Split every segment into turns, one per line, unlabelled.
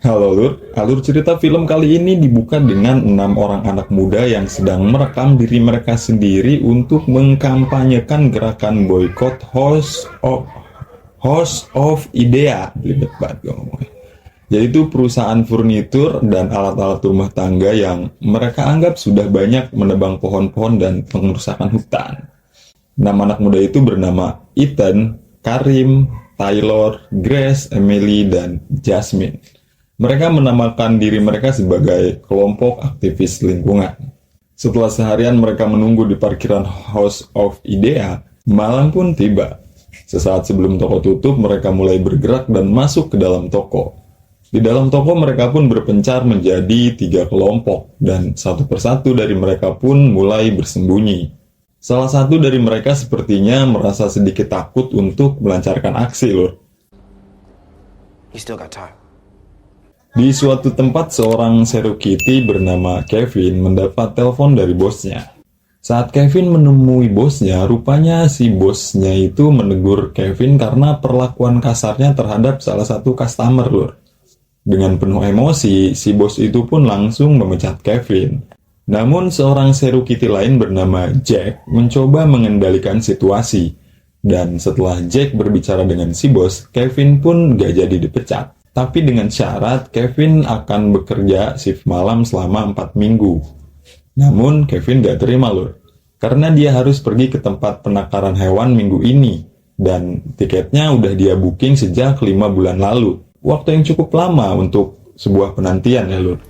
Halo Lur, alur cerita film kali ini dibuka dengan 6 orang anak muda yang sedang merekam diri mereka sendiri untuk mengkampanyekan gerakan boykot House of Idea. Belibet banget gue ngomongnya. Yaitu perusahaan furnitur dan alat-alat rumah tangga yang mereka anggap sudah banyak menebang pohon-pohon dan pengerusakan hutan. 6 anak muda itu bernama Ethan, Karim, Taylor, Grace, Emily, dan Jasmine. Mereka menamakan diri mereka sebagai kelompok aktivis lingkungan. Setelah seharian mereka menunggu di parkiran House of Idea, malam pun tiba. Sesaat sebelum toko tutup, mereka mulai bergerak dan masuk ke dalam toko. Di dalam toko mereka pun berpencar menjadi 3 kelompok, dan satu persatu dari mereka pun mulai bersembunyi. Salah satu dari mereka sepertinya merasa sedikit takut untuk melancarkan aksi, Lur.
You still got time.
Di suatu tempat, seorang Cherokee bernama Kevin mendapat telepon dari bosnya. Saat Kevin menemui bosnya, rupanya si bosnya itu menegur Kevin karena perlakuan kasarnya terhadap salah satu customer, Lur. Dengan penuh emosi, si bos itu pun langsung memecat Kevin. Namun, seorang Cherokee lain bernama Jack mencoba mengendalikan situasi. Dan setelah Jack berbicara dengan si bos, Kevin pun gak jadi dipecat. Tapi dengan syarat Kevin akan bekerja shift malam selama 4 minggu. Namun Kevin gak terima, Lur. Karena dia harus pergi ke tempat penakaran hewan minggu ini. Dan tiketnya udah dia booking sejak 5 bulan lalu. Waktu yang cukup lama untuk sebuah penantian ya, Lur.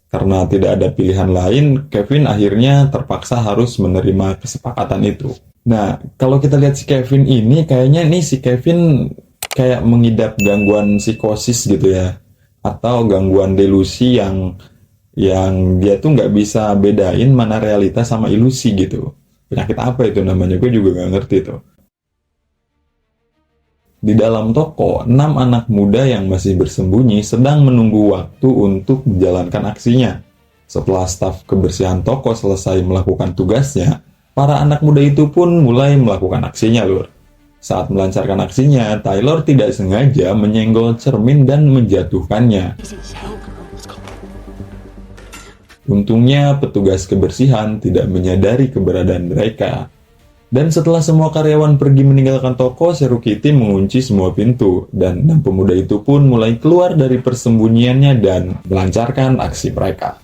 Karena tidak ada pilihan lain, Kevin akhirnya terpaksa harus menerima kesepakatan itu. Nah, kalau kita lihat si Kevin ini, kayaknya nih si Kevin kayak mengidap gangguan psikosis gitu ya. Atau gangguan delusi yang dia tuh nggak bisa bedain mana realitas sama ilusi gitu. Penyakit apa itu namanya, gue juga nggak ngerti tuh. Di dalam toko, 6 anak muda yang masih bersembunyi sedang menunggu waktu untuk menjalankan aksinya. Setelah staf kebersihan toko selesai melakukan tugasnya, para anak muda itu pun mulai melakukan aksinya, Lur. Saat melancarkan aksinya, Taylor tidak sengaja menyenggol cermin dan menjatuhkannya. Untungnya, petugas kebersihan tidak menyadari keberadaan mereka. Dan setelah semua karyawan pergi meninggalkan toko, Cherokee mengunci semua pintu, dan 6 pemuda itu pun mulai keluar dari persembunyiannya dan melancarkan aksi mereka.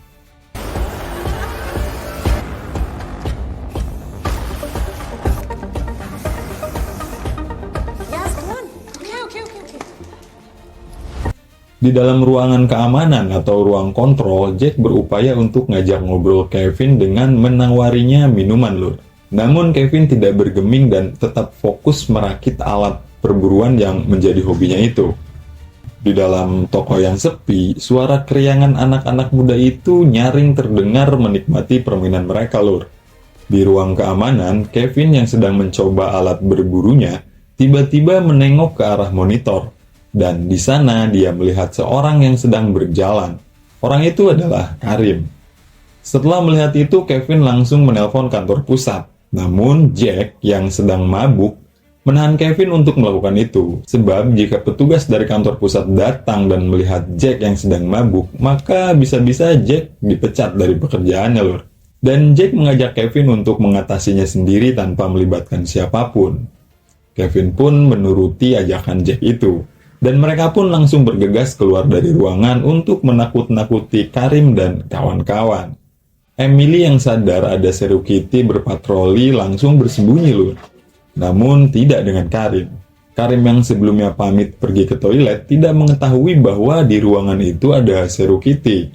Di dalam ruangan keamanan atau ruang kontrol, Jack berupaya untuk ngajak ngobrol Kevin dengan menawarinya minuman, Lur. Namun Kevin tidak bergeming dan tetap fokus merakit alat perburuan yang menjadi hobinya itu. Di dalam toko yang sepi, suara keriangan anak-anak muda itu nyaring terdengar menikmati permainan mereka, Lur. Di ruang keamanan, Kevin yang sedang mencoba alat berburunya tiba-tiba menengok ke arah monitor. Dan di sana dia melihat seorang yang sedang berjalan. Orang itu adalah Karim. Setelah melihat itu, Kevin langsung menelpon kantor pusat. Namun Jack yang sedang mabuk menahan Kevin untuk melakukan itu. Sebab jika petugas dari kantor pusat datang dan melihat Jack yang sedang mabuk, maka bisa-bisa Jack dipecat dari pekerjaannya, Lur. Dan Jack mengajak Kevin untuk mengatasinya sendiri tanpa melibatkan siapapun. Kevin pun menuruti ajakan Jack itu. Dan mereka pun langsung bergegas keluar dari ruangan untuk menakut-nakuti Karim dan kawan-kawan. Emily yang sadar ada Cherokee berpatroli langsung bersembunyi, Lur. Namun tidak dengan Karim. Karim yang sebelumnya pamit pergi ke toilet tidak mengetahui bahwa di ruangan itu ada Cherokee.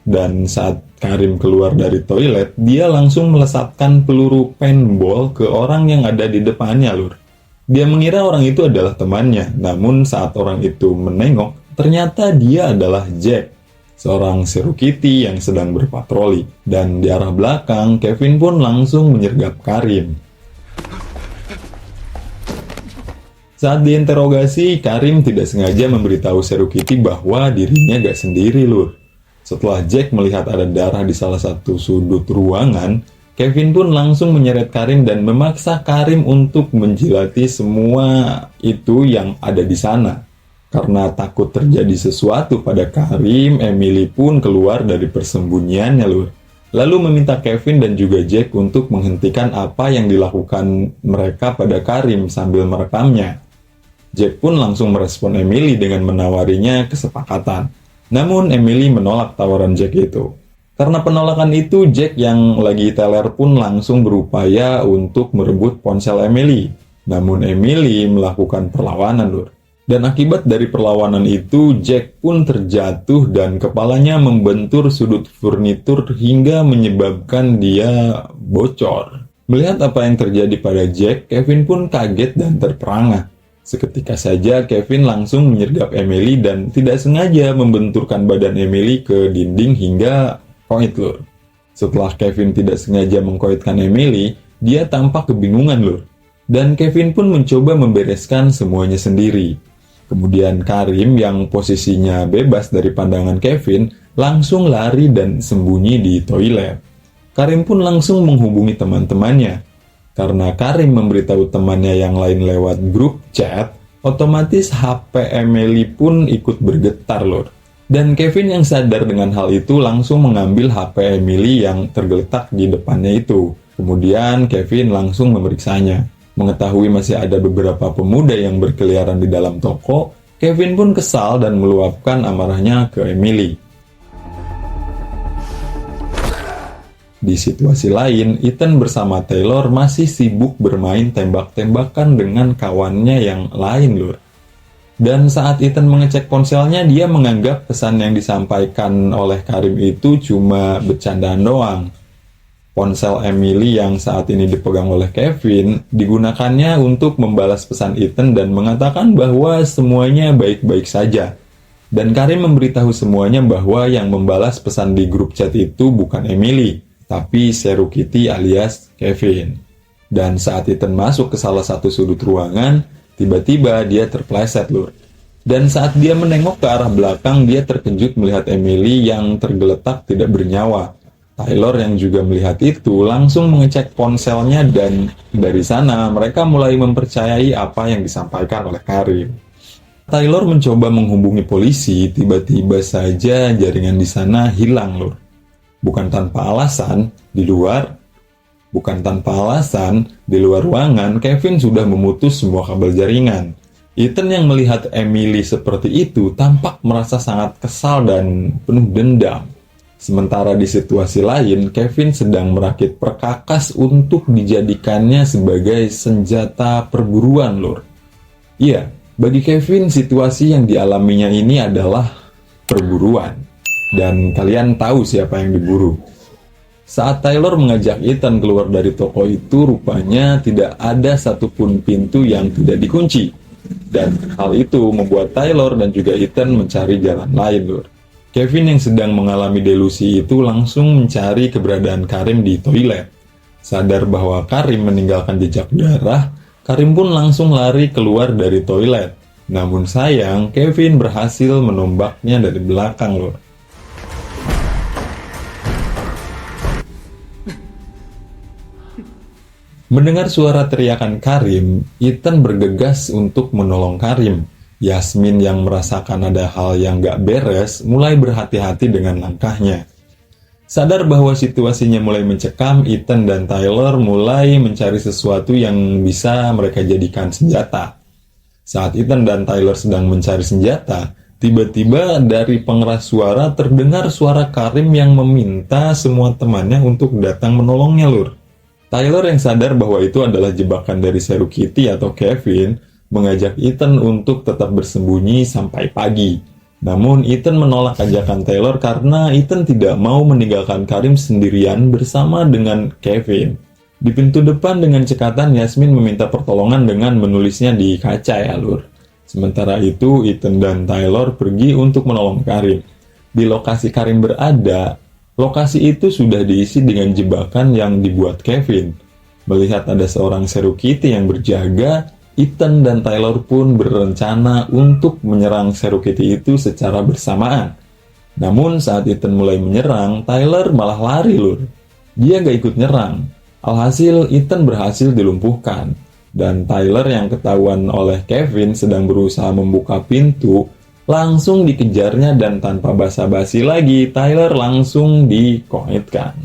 Dan saat Karim keluar dari toilet, dia langsung melesatkan peluru paintball ke orang yang ada di depannya, Lur. Dia mengira orang itu adalah temannya, namun saat orang itu menengok, ternyata dia adalah Jack, seorang Cherokee yang sedang berpatroli. Dan di arah belakang, Kevin pun langsung menyergap Karim. Saat diinterogasi, Karim tidak sengaja memberitahu Cherokee bahwa dirinya gak sendiri, Lur. Setelah Jack melihat ada darah di salah satu sudut ruangan, Kevin pun langsung menyeret Karim dan memaksa Karim untuk menjilati semua itu yang ada di sana. Karena takut terjadi sesuatu pada Karim, Emily pun keluar dari persembunyiannya, Lur. Lalu meminta Kevin dan juga Jack untuk menghentikan apa yang dilakukan mereka pada Karim sambil merekamnya. Jack pun langsung merespon Emily dengan menawarinya kesepakatan. Namun Emily menolak tawaran Jack itu. Karena penolakan itu, Jack yang lagi teler pun langsung berupaya untuk merebut ponsel Emily. Namun Emily melakukan perlawanan, Lur. Dan akibat dari perlawanan itu, Jack pun terjatuh dan kepalanya membentur sudut furnitur hingga menyebabkan dia bocor. Melihat apa yang terjadi pada Jack, Kevin pun kaget dan terperangah. Seketika saja Kevin langsung menyergap Emily dan tidak sengaja membenturkan badan Emily ke dinding hingga koit, Lur. Setelah Kevin tidak sengaja mengkoitkan Emily, dia tampak kebingungan, Lur. Dan Kevin pun mencoba membereskan semuanya sendiri. Kemudian Karim yang posisinya bebas dari pandangan Kevin langsung lari dan sembunyi di toilet. Karim pun langsung menghubungi teman-temannya. Karena Karim memberitahu temannya yang lain lewat grup chat, otomatis HP Emily pun ikut bergetar, Lur. Dan Kevin yang sadar dengan hal itu langsung mengambil HP Emily yang tergeletak di depannya itu. Kemudian Kevin langsung memeriksanya. Mengetahui masih ada beberapa pemuda yang berkeliaran di dalam toko, Kevin pun kesal dan meluapkan amarahnya ke Emily. Di situasi lain, Ethan bersama Taylor masih sibuk bermain tembak-tembakan dengan kawannya yang lain, Lur. Dan saat Ethan mengecek ponselnya, dia menganggap pesan yang disampaikan oleh Karim itu cuma bercandaan doang. Ponsel Emily yang saat ini dipegang oleh Kevin digunakannya untuk membalas pesan Ethan dan mengatakan bahwa semuanya baik-baik saja. Dan Karim memberitahu semuanya bahwa yang membalas pesan di grup chat itu bukan Emily, tapi Cherokee alias Kevin. Dan saat Ethan masuk ke salah satu sudut ruangan, tiba-tiba dia terpleset, Lur. Dan saat dia menengok ke arah belakang, dia terkejut melihat Emily yang tergeletak tidak bernyawa. Taylor yang juga melihat itu langsung mengecek ponselnya dan dari sana mereka mulai mempercayai apa yang disampaikan oleh Karim. Taylor mencoba menghubungi polisi, tiba-tiba saja jaringan di sana hilang, Lur. Bukan tanpa alasan, di luar ruangan, Kevin sudah memutus semua kabel jaringan. Ethan yang melihat Emily seperti itu tampak merasa sangat kesal dan penuh dendam. Sementara di situasi lain, Kevin sedang merakit perkakas untuk dijadikannya sebagai senjata perburuan, Lur. Iya, bagi Kevin situasi yang dialaminya ini adalah perburuan. Dan kalian tahu siapa yang diburu. Saat Taylor mengajak Ethan keluar dari toko itu, rupanya tidak ada satupun pintu yang tidak dikunci. Dan hal itu membuat Taylor dan juga Ethan mencari jalan lain, Lur. Kevin yang sedang mengalami delusi itu langsung mencari keberadaan Karim di toilet. Sadar bahwa Karim meninggalkan jejak darah, Karim pun langsung lari keluar dari toilet. Namun sayang, Kevin berhasil menombaknya dari belakang, Lur. Mendengar suara teriakan Karim, Ethan bergegas untuk menolong Karim. Yasmin yang merasakan ada hal yang gak beres mulai berhati-hati dengan langkahnya. Sadar bahwa situasinya mulai mencekam, Ethan dan Taylor mulai mencari sesuatu yang bisa mereka jadikan senjata. Saat Ethan dan Taylor sedang mencari senjata, tiba-tiba dari pengeras suara terdengar suara Karim yang meminta semua temannya untuk datang menolongnya, Lur. Taylor yang sadar bahwa itu adalah jebakan dari Cherokee atau Kevin, mengajak Ethan untuk tetap bersembunyi sampai pagi. Namun Ethan menolak ajakan Taylor karena Ethan tidak mau meninggalkan Karim sendirian bersama dengan Kevin. Di pintu depan dengan cekatan, Yasmin meminta pertolongan dengan menulisnya di kaca, ya, Lur. Sementara itu Ethan dan Taylor pergi untuk menolong Karim. Di lokasi Karim berada, lokasi itu sudah diisi dengan jebakan yang dibuat Kevin. Melihat ada seorang Cherokee yang berjaga, Ethan dan Taylor pun berencana untuk menyerang Cherokee itu secara bersamaan. Namun saat Ethan mulai menyerang, Taylor malah lari, Lur. Dia gak ikut nyerang. Alhasil, Ethan berhasil dilumpuhkan. Dan Tyler yang ketahuan oleh Kevin sedang berusaha membuka pintu, langsung dikejarnya dan tanpa basa-basi lagi, Tyler langsung dikomitkan.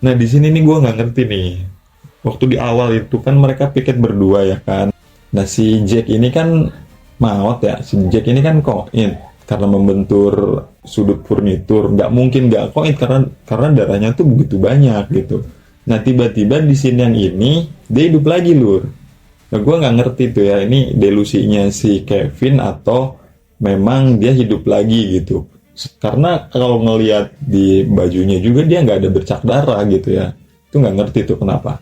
Nah, di sini nih gue nggak ngerti nih. Waktu di awal itu kan mereka piket berdua ya kan. Nah, si Jack ini kan maut ya. Si Jack ini kan koit karena membentur sudut furnitur. Nggak mungkin nggak koit karena darahnya tuh begitu banyak gitu. Nah, tiba-tiba di scene yang ini dia hidup lagi, lur. Nah, gue nggak ngerti tuh ya, ini delusinya si Kevin atau memang dia hidup lagi gitu. Karena kalau ngelihat di bajunya juga dia nggak ada bercak darah gitu ya. Itu nggak ngerti tuh kenapa.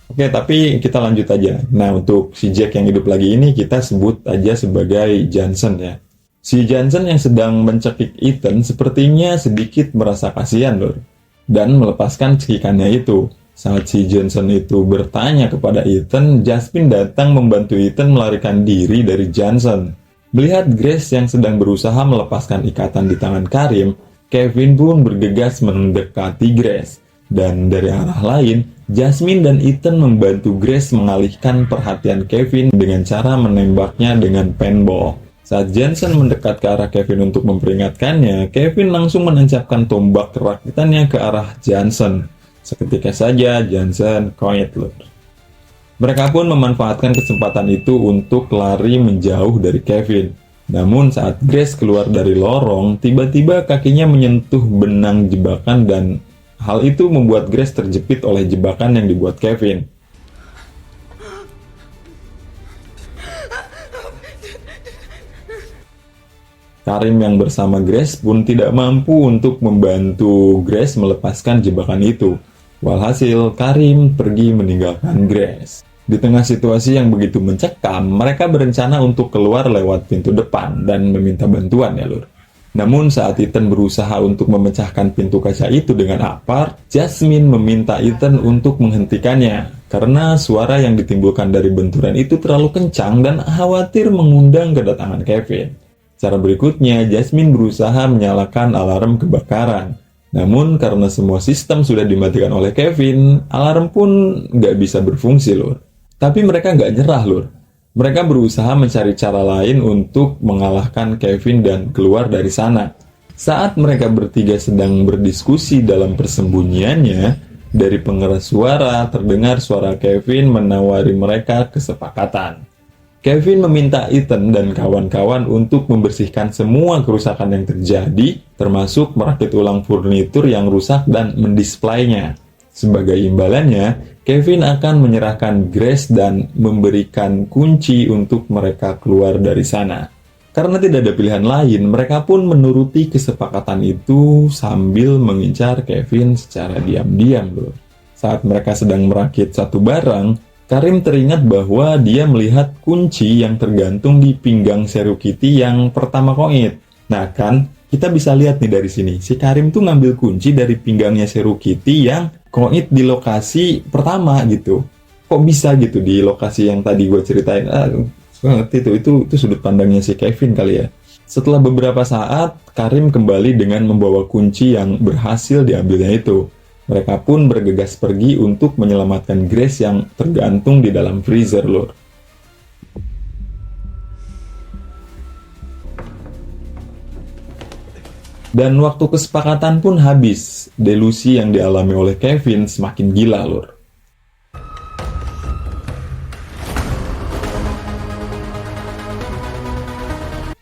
Oke, tapi kita lanjut aja. Nah, untuk si Jack yang hidup lagi ini kita sebut aja sebagai Johnson ya. Si Johnson yang sedang mencekik Ethan sepertinya sedikit merasa kasihan lur. Dan melepaskan cekikannya itu. Saat si Johnson itu bertanya kepada Ethan, Jasmine datang membantu Ethan melarikan diri dari Johnson. Melihat Grace yang sedang berusaha melepaskan ikatan di tangan Karim, Kevin pun bergegas mendekati Grace. Dan dari arah lain, Jasmine dan Ethan membantu Grace mengalihkan perhatian Kevin dengan cara menembaknya dengan paintball. Saat Johnson mendekat ke arah Kevin untuk memperingatkannya, Kevin langsung menancapkan tombak kerakitannya ke arah Johnson. Seketika saja Johnson koit lur. Mereka pun memanfaatkan kesempatan itu untuk lari menjauh dari Kevin. Namun saat Grace keluar dari lorong, tiba-tiba kakinya menyentuh benang jebakan dan hal itu membuat Grace terjepit oleh jebakan yang dibuat Kevin. Karim yang bersama Grace pun tidak mampu untuk membantu Grace melepaskan jebakan itu. Walhasil, Karim pergi meninggalkan Grace. Di tengah situasi yang begitu mencekam, mereka berencana untuk keluar lewat pintu depan dan meminta bantuan ya lur. Namun saat Ethan berusaha untuk memecahkan pintu kaca itu dengan apart, Jasmine meminta Ethan untuk menghentikannya karena suara yang ditimbulkan dari benturan itu terlalu kencang dan khawatir mengundang kedatangan Kevin. Cara berikutnya, Jasmine berusaha menyalakan alarm kebakaran. Namun karena semua sistem sudah dimatikan oleh Kevin, alarm pun nggak bisa berfungsi lur. Tapi mereka nggak nyerah lur. Mereka berusaha mencari cara lain untuk mengalahkan Kevin dan keluar dari sana. Saat mereka bertiga sedang berdiskusi dalam persembunyiannya, dari pengeras suara terdengar suara Kevin menawari mereka kesepakatan. Kevin meminta Ethan dan kawan-kawan untuk membersihkan semua kerusakan yang terjadi, termasuk merakit ulang furnitur yang rusak dan mendisplaynya. Sebagai imbalannya, Kevin akan menyerahkan Grace dan memberikan kunci untuk mereka keluar dari sana. Karena tidak ada pilihan lain, mereka pun menuruti kesepakatan itu sambil mengincar Kevin secara diam-diam bro. Saat mereka sedang merakit satu barang, Karim teringat bahwa dia melihat kunci yang tergantung di pinggang Seru Kitty yang pertama koit. Nah kan, kita bisa lihat nih dari sini, si Karim tuh ngambil kunci dari pinggangnya Seru Kitty yang koit di lokasi pertama gitu. Kok bisa gitu di lokasi yang tadi gue ceritain? Gue ngerti itu sudut pandangnya si Kevin kali ya. Setelah beberapa saat, Karim kembali dengan membawa kunci yang berhasil diambilnya itu. Mereka pun bergegas pergi untuk menyelamatkan Grace yang tergantung di dalam freezer lur. Dan waktu kesepakatan pun habis. Delusi yang dialami oleh Kevin semakin gila lur.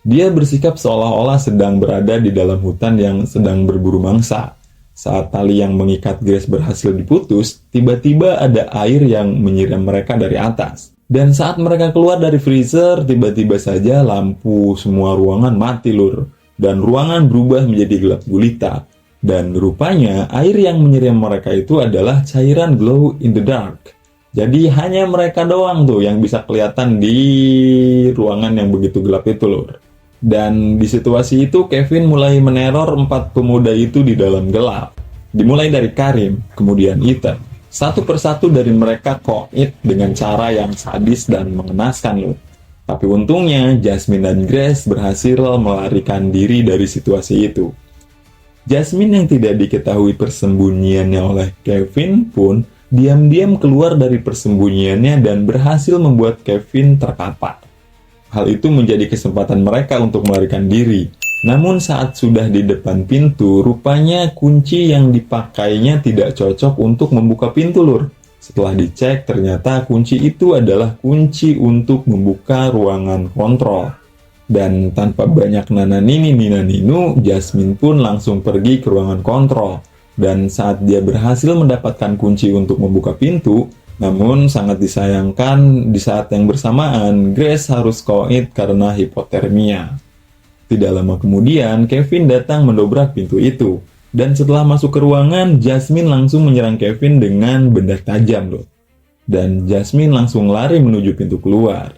Dia bersikap seolah-olah sedang berada di dalam hutan yang sedang berburu mangsa. Saat tali yang mengikat Grace berhasil diputus, tiba-tiba ada air yang menyiram mereka dari atas. Dan saat mereka keluar dari freezer, tiba-tiba saja lampu semua ruangan mati lur. Dan ruangan berubah menjadi gelap gulita. Dan rupanya air yang menyiram mereka itu adalah cairan glow in the dark. Jadi hanya mereka doang tuh yang bisa kelihatan di ruangan yang begitu gelap itu lur. Dan di situasi itu Kevin mulai meneror 4 pemuda itu di dalam gelap. Dimulai dari Karim, kemudian Ethan. Satu persatu dari mereka koit dengan cara yang sadis dan mengenaskan loh. Tapi untungnya Jasmine dan Grace berhasil melarikan diri dari situasi itu. Jasmine yang tidak diketahui persembunyiannya oleh Kevin pun diam-diam keluar dari persembunyiannya dan berhasil membuat Kevin terkapar. Hal itu menjadi kesempatan mereka untuk melarikan diri. Namun saat sudah di depan pintu, rupanya kunci yang dipakainya tidak cocok untuk membuka pintu, Lur. Setelah dicek, ternyata kunci itu adalah kunci untuk membuka ruangan kontrol. Dan tanpa banyak nananini-ninaninu, Jasmine pun langsung pergi ke ruangan kontrol. Dan saat dia berhasil mendapatkan kunci untuk membuka pintu, namun sangat disayangkan di saat yang bersamaan, Grace harus koit karena hipotermia. Tidak lama kemudian, Kevin datang mendobrak pintu itu. Dan setelah masuk ke ruangan, Jasmine langsung menyerang Kevin dengan benda tajam, loh. Dan Jasmine langsung lari menuju pintu keluar.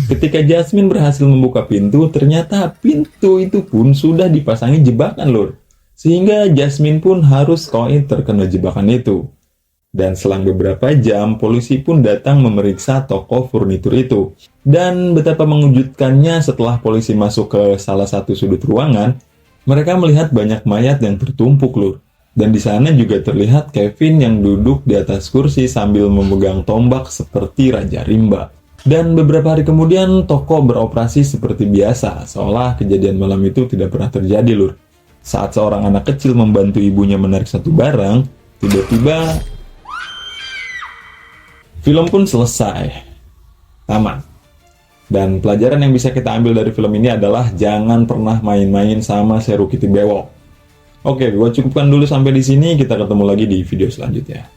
Ketika Jasmine berhasil membuka pintu, ternyata pintu itu pun sudah dipasangi jebakan, Lur. Sehingga Jasmine pun harus koin terkena jebakan itu. Dan selang beberapa jam, polisi pun datang memeriksa toko furnitur itu. Dan betapa mengejutkannya setelah polisi masuk ke salah satu sudut ruangan, mereka melihat banyak mayat yang tertumpuk, Lur. Dan di sana juga terlihat Kevin yang duduk di atas kursi sambil memegang tombak seperti Raja Rimba. Dan beberapa hari kemudian, toko beroperasi seperti biasa, seolah kejadian malam itu tidak pernah terjadi, Lur. Saat seorang anak kecil membantu ibunya menarik satu barang, tiba-tiba film pun selesai. Tamat. Dan pelajaran yang bisa kita ambil dari film ini adalah jangan pernah main-main sama Seru Kitty Bewok. Oke, gue cukupkan dulu sampai di sini. Kita ketemu lagi di video selanjutnya.